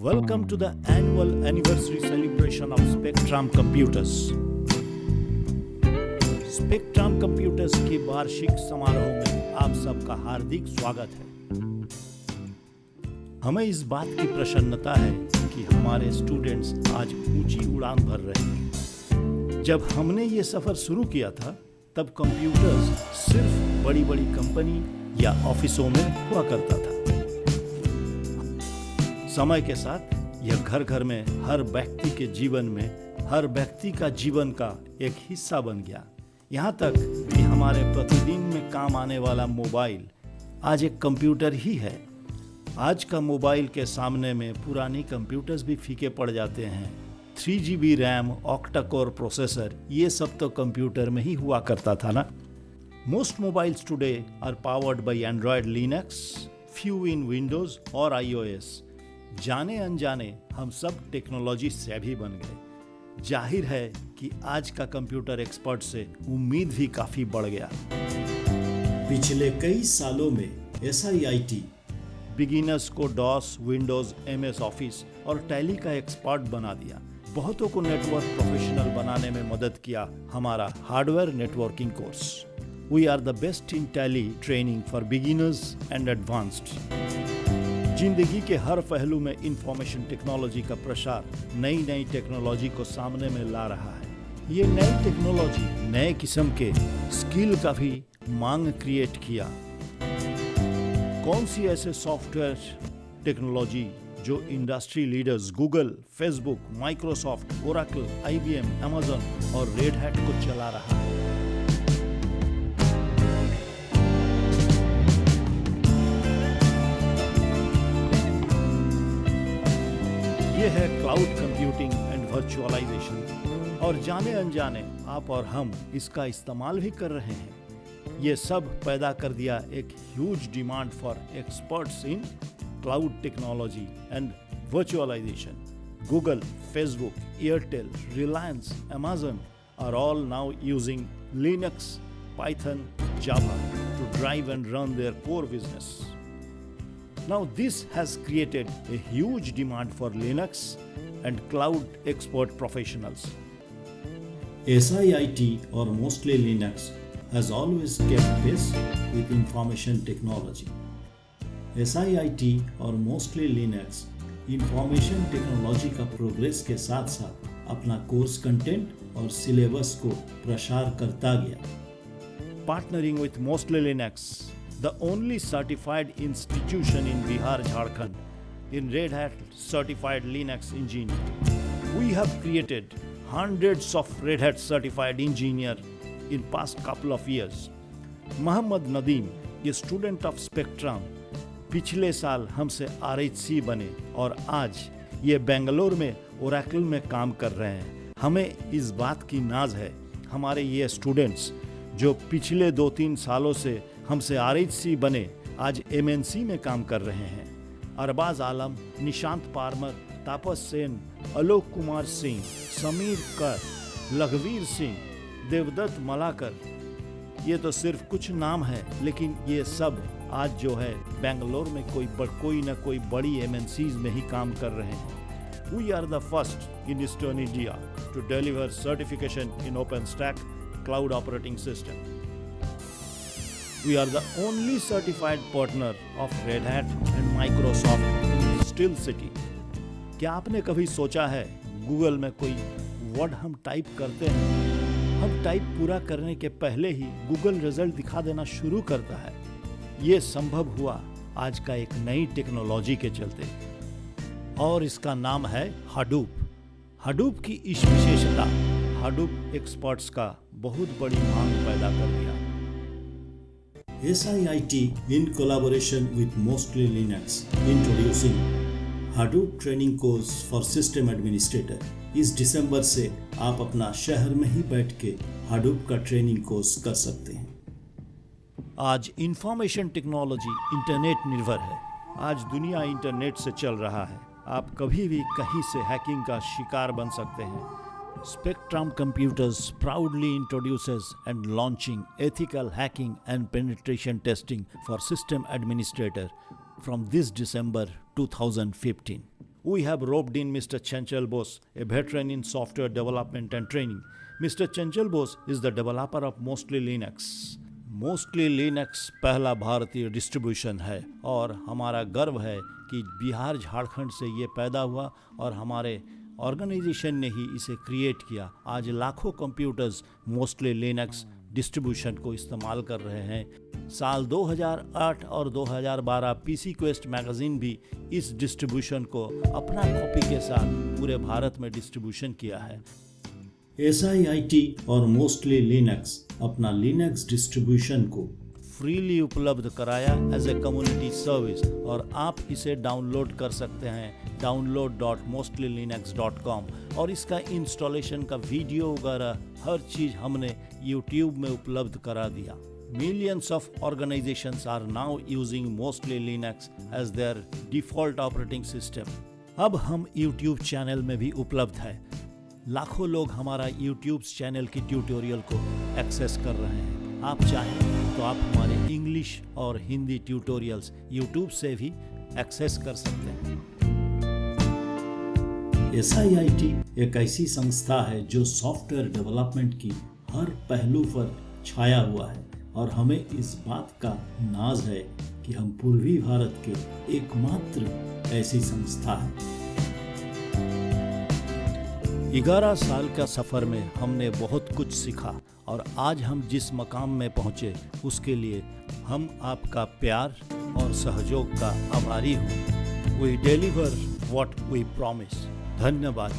Welcome to the annual anniversary celebration of Spectrum Computers. Spectrum Computers के वार्षिक समारोह में आप सबका हार्दिक स्वागत है। हमें इस बात की प्रसन्नता है कि हमारे स्टूडेंट्स आज ऊंची उड़ान भर रहे हैं। जब हमने ये सफर शुरू किया था, तब कंप्यूटर्स सिर्फ बड़ी बड़ी कंपनी या ऑफिसों में हुआ करता था। समय के साथ यह घर घर में हर व्यक्ति के जीवन में, हर व्यक्ति का जीवन का एक हिस्सा बन गया। यहाँ तक कि हमारे प्रतिदिन में काम आने वाला मोबाइल आज एक कंप्यूटर ही है। आज का मोबाइल के सामने में पुरानी कंप्यूटर्स भी फीके पड़ जाते हैं। 3GB RAM, octa core processor, ये सब तो कंप्यूटर में ही हुआ करता था ना। Most mobiles today are powered by Android Linux, few in Windows और iOS। जाने अनजाने हम सब टेक्नोलॉजी सेवी बन गए। जाहिर है कि आज का कंप्यूटर एक्सपर्ट से उम्मीद भी काफी बढ़ गया। पिछले कई सालों में SIIT बिगिनर्स को डॉस, विंडोज, MS ऑफिस और टैली का एक्सपर्ट बना दिया। बहुतों को नेटवर्क प्रोफेशनल बनाने में मदद किया हमारा hardware networking course. We are the best in Tally training for beginners and advanced. जिंदगी के हर पहलू में इंफॉर्मेशन टेक्नोलॉजी का प्रसार नई नई टेक्नोलॉजी को सामने में ला रहा है। ये नई टेक्नोलॉजी नए किस्म के स्किल का भी मांग क्रिएट किया। कौन सी ऐसे सॉफ्टवेयर टेक्नोलॉजी जो industry leaders Google, Facebook, Microsoft, Oracle, IBM, Amazon और रेड हैट को चला रहा है। ये है क्लाउड कंप्यूटिंग एंड वर्चुअलाइजेशन, और जाने अनजाने आप और हम इसका इस्तेमाल भी कर रहे हैं। ये सब पैदा कर दिया एक huge demand for experts in cloud technology and virtualisation. Google, Facebook, Airtel, Reliance, Amazon are all now using Linux, Python, Java to drive and run their core business. Now this has created a huge demand for Linux and cloud expert professionals. SIIT or mostly Linux has always kept pace with information technology. SIIT और mostly Linux information technology का progress के साथ साथ अपना course content और syllabus को प्रसार करता गया। Partnering with Mostly Linux, the only certified institution in Bihar, Jharkhand, in Red Hat certified Linux engineer. We have created hundreds of Red Hat certified engineer in past couple of years. Mohammad Nadeem, a student of Spectrum, पिछले साल हमसे RHC बने और आज ये बेंगलोर में Oracle में काम कर रहे हैं। हमें इस बात की नाज है, हमारे ये स्टूडेंट्स जो पिछले 2-3 सालों से हमसे RHC बने आज MNC में काम कर रहे हैं। अरबाज आलम, निशांत पारमर, तापस सेन, आलोक कुमार सिंह, समीर कर, लघवीर सिंह, देवदत्त मलाकर, ये तो सिर्फ कुछ नाम है, लेकिन ये सब आज जो है बेंगलोर में कोई ना कोई बड़ी MNCs में ही काम कर रहे हैं। We are the first in Eastern India to deliver certification in OpenStack cloud operating system. We are the only certified partner of Red Hat and Microsoft in Steel City. क्या आपने कभी सोचा है गूगल में कोई वर्ड हम type करते हैं, हम टाइप पूरा करने के पहले ही गूगल रिजल्ट दिखा देना शुरू करता है। ये संभव हुआ आज का एक नई टेक्नोलॉजी के चलते, और इसका नाम है हडूप। हडूप की इस विशेषता हडूप एक्सपर्ट्स का बहुत बड़ी मांग पैदा कर दिया। SIIT in collaboration with Mostly Linux introducing Hadoop training course for system administrator। इस दिसंबर से आप अपना शहर में ही बैठ के Hadoop का ट्रेनिंग कोर्स कर सकते हैं। आज इंफॉर्मेशन टेक्नोलॉजी इंटरनेट निर्भर है। आज दुनिया इंटरनेट से चल रहा है। आप कभी भी कहीं से हैकिंग का शिकार बन सकते हैं। Spectrum Computers proudly introduces and launching ethical hacking and penetration testing for system administrator from this December 2015. we have roped in Mr. Chanchal Bose, a veteran in software development and training. Mr. Chanchal Bose is the developer of Mostly Linux. Mostly Linux पहला भारतीय distribution है और हमारा गर्व है कि बिहार झारखंड से ये पैदा हुआ और हमारे ऑर्गेनाइजेशन ने ही इसे क्रिएट किया। आज लाखों कंप्यूटर्स मोस्टली लिनक्स डिस्ट्रीब्यूशन को इस्तेमाल कर रहे हैं। साल 2008 और 2012 पीसी क्वेस्ट मैगजीन भी इस डिस्ट्रीब्यूशन को अपना कॉपी के साथ पूरे भारत में डिस्ट्रीब्यूशन किया है। SIIT और मोस्टली लिनक्स अपना लिनक्स डिस्ट्रीब्यूशन को फ्रीली उपलब्ध कराया एज ए कम्युनिटी सर्विस और आप इसे डाउनलोड कर सकते हैं download.mostlylinux.com और इसका इंस्टॉलेशन का वीडियो वगैरह हर चीज़ हमने YouTube में उपलब्ध करा दिया। Millions of organizations are now using Mostly Linux as their default operating system. अब हम YouTube चैनल में भी उपलब्ध है। लाखों लोग हमारा YouTube चैनल की ट्यूटोरियल को एक्सेस कर रहे हैं। आप चाहें तो आप हमारे इंग्लिश और हिंदी ट्यूटोरियल्स YouTube से भी एक्सेस कर सकते हैं। SIIT एक ऐसी संस्था है जो सॉफ्टवेयर डेवलपमेंट की हर पहलू पर छाया हुआ है और हमें इस बात का नाज है कि हम पूर्वी भारत के एकमात्र ऐसी संस्था है। 11 साल का सफ़र में हमने बहुत कुछ सीखा और आज हम जिस मकाम में पहुँचे उसके लिए हम आपका प्यार और सहयोग का आभारी हूँ। We deliver what we promise. धन्यवाद।